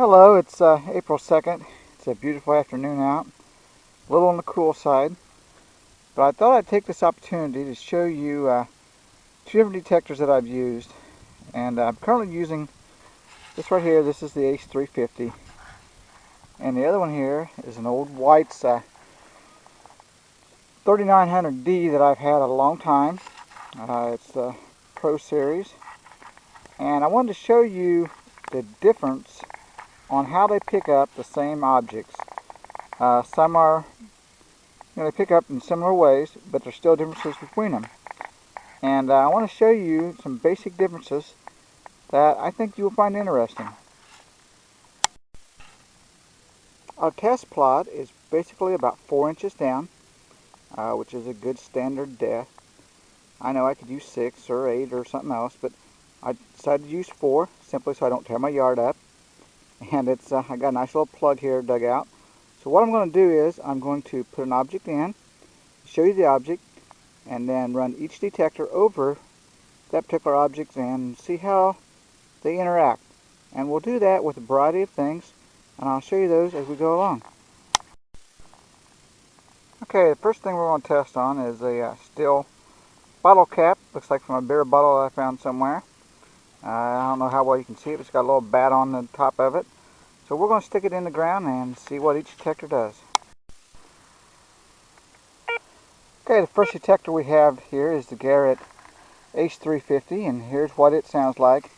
Hello, it's April 2nd. It's a beautiful afternoon out, a little on the cool side, but I thought I'd take this opportunity to show you two different detectors that I've used. And I'm currently using this right here. This is the Ace 350, and the other one here is an old White's 3900D that I've had a long time. It's the Pro Series, and I wanted to show you the difference on how they pick up the same objects. Some are, they pick up in similar ways, but there's still differences between them. And I want to show you some basic differences that I think you will find interesting. Our test plot is basically about 4 inches down, which is a good standard depth. I know I could use 6 or 8 or something else, but I decided to use 4 simply so I don't tear my yard up. And it's I got a nice little plug here dug out. So what I'm going to do is I'm going to put an object in, show you the object, and then run each detector over that particular object and see how they interact. And we'll do that with a variety of things, and I'll show you those as we go along. Okay, the first thing we're going to test on is a steel bottle cap. Looks like from a beer bottle that I found somewhere. I don't know how well you can see it, but it's got a little bat on the top of it. So we're going to stick it in the ground and see what each detector does. Okay, the first detector we have here is the Garrett Ace 350, and here's what it sounds like.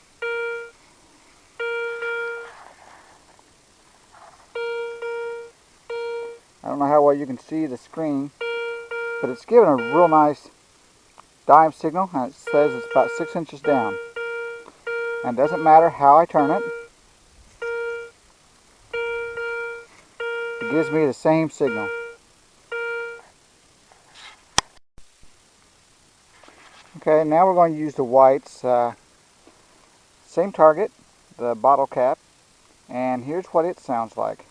I don't know how well you can see the screen, but it's giving a real nice dime signal, and it says it's about 6 inches down. And it doesn't matter how I turn it, it gives me the same signal. Okay, now we're going to use the White's same target, the bottle cap, and here's what it sounds like.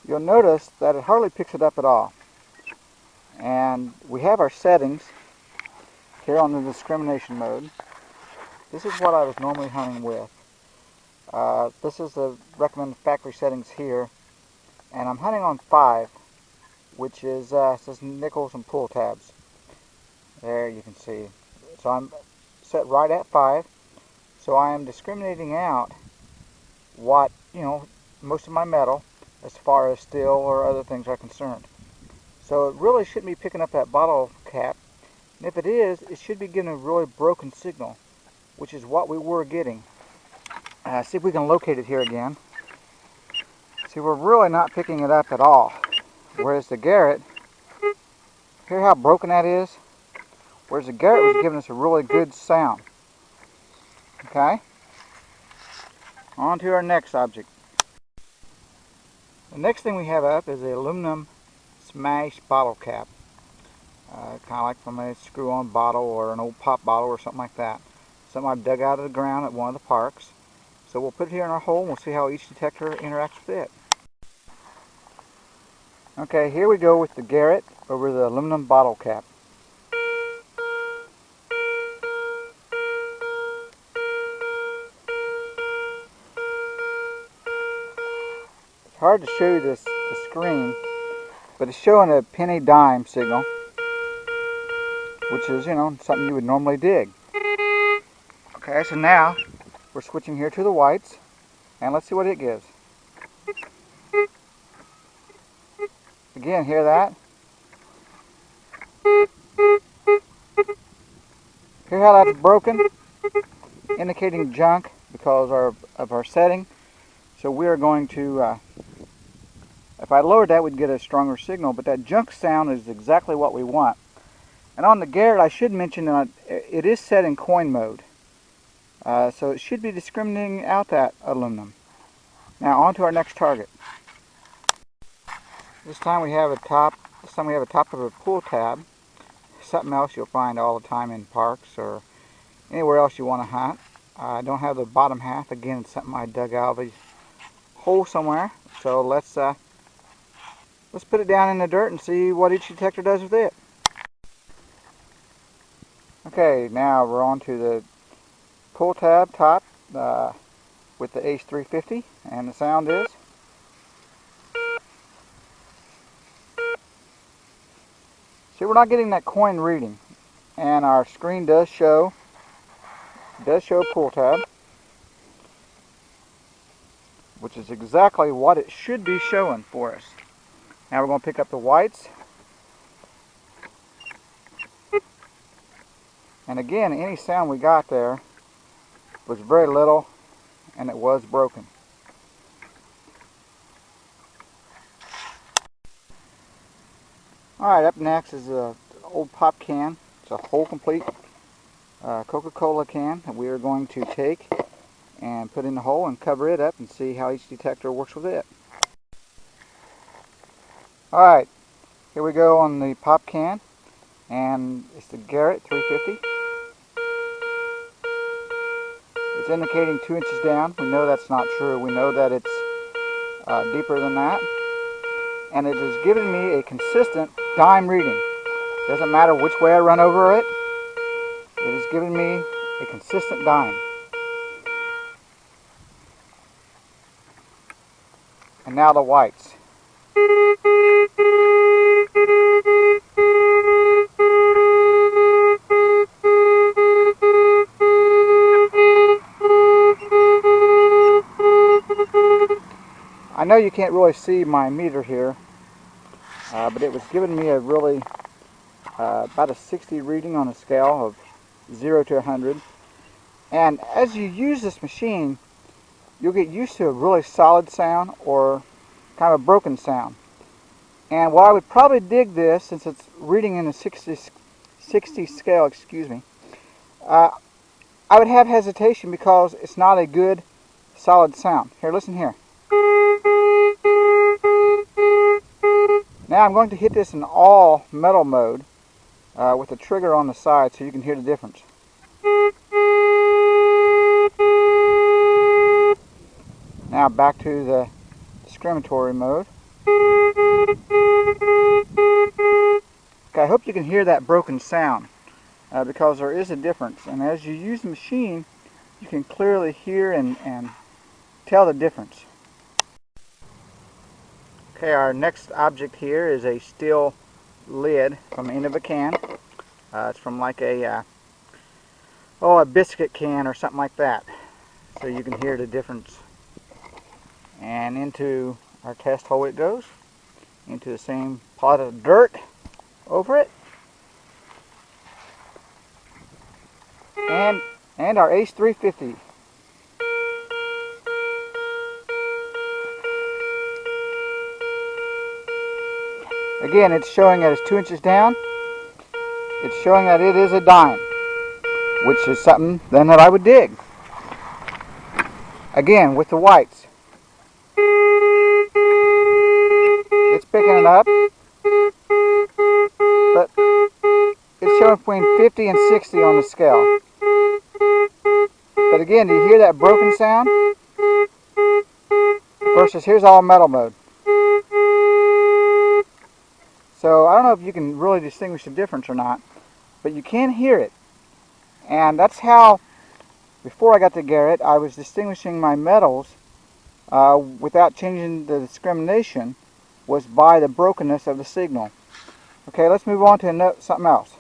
You'll notice that it hardly picks it up at all. And we have our settings here on the discrimination mode. This is what I was normally hunting with. This is the recommended factory settings here, and I'm hunting on 5, which is says nickels and pull tabs. There you can see. So I'm set right at 5. So I am discriminating out what, most of my metal as far as steel or other things are concerned. So it really shouldn't be picking up that bottle cap. And if it is, it should be getting a really broken signal, which is what we were getting. See if we can locate it here again. See, we're really not picking it up at all. Whereas the Garrett, hear how broken that is? Whereas the Garrett was giving us a really good sound. Okay? On to our next object. The next thing we have up is the aluminum smash bottle cap. Kind of like from a screw-on bottle or an old pop bottle or something like that. Something I've dug out of the ground at one of the parks. So we'll put it here in our hole and we'll see how each detector interacts with it. Okay, here we go with the Garrett over the aluminum bottle cap. It's hard to show you the screen, but it's showing a penny dime signal, which is, something you would normally dig. Okay, so now we're switching here to the Whites, and let's see what it gives. Again, hear that? Hear how that's broken? Indicating junk because of our setting. So we are going to, if I lowered that, we'd get a stronger signal, but that junk sound is exactly what we want. And on the Garrett, I should mention that it is set in coin mode. So it should be discriminating out that aluminum. Now on to our next target. This time we have a top of a pull tab. Something else you'll find all the time in parks or anywhere else you want to hunt. I don't have the bottom half. Again, it's something I dug out of a hole somewhere. So let's put it down in the dirt and see what each detector does with it. Okay, now we're on to the pull tab top with the Ace 350, and the sound is. See, we're not getting that coin reading, and our screen does show pull tab, which is exactly what it should be showing for us. Now we're going to pick up the whites, and again, any sound we got there was very little, and it was broken. Alright, up next is an old pop can. It's a whole complete Coca-Cola can that we are going to take and put in the hole and cover it up and see how each detector works with it. Alright, here we go on the pop can, and it's the Garrett 350. It's indicating 2 inches down. We know that's not true. We know that it's deeper than that. And it is giving me a consistent dime reading. Doesn't matter which way I run over it, it is giving me a consistent dime. And now the whites. I know you can't really see my meter here, but it was giving me a really about a 60 reading on a scale of 0 to 100. And as you use this machine, you'll get used to a really solid sound or kind of a broken sound. And while I would probably dig this, since it's reading in a 60 scale, I would have hesitation because it's not a good solid sound. Here, listen here. Now I'm going to hit this in all metal mode with the trigger on the side so you can hear the difference. Now back to the discriminatory mode. Okay, I hope you can hear that broken sound because there is a difference, and as you use the machine you can clearly hear and tell the difference. Okay, our next object here is a steel lid from the end of a can. It's from like a biscuit can or something like that, so you can hear the difference. And into our test hole it goes, into the same pot of dirt over it, and our Ace 350. Again, it's showing that it's 2 inches down. It's showing that it is a dime, which is something then that I would dig. Again, with the whites. It's picking it up, but it's showing between 50 and 60 on the scale. But again, do you hear that broken sound? Versus here's all metal mode. So I don't know if you can really distinguish the difference or not, but you can hear it. And that's how, before I got to Garrett, I was distinguishing my metals without changing the discrimination, was by the brokenness of the signal. Okay, let's move on to something else.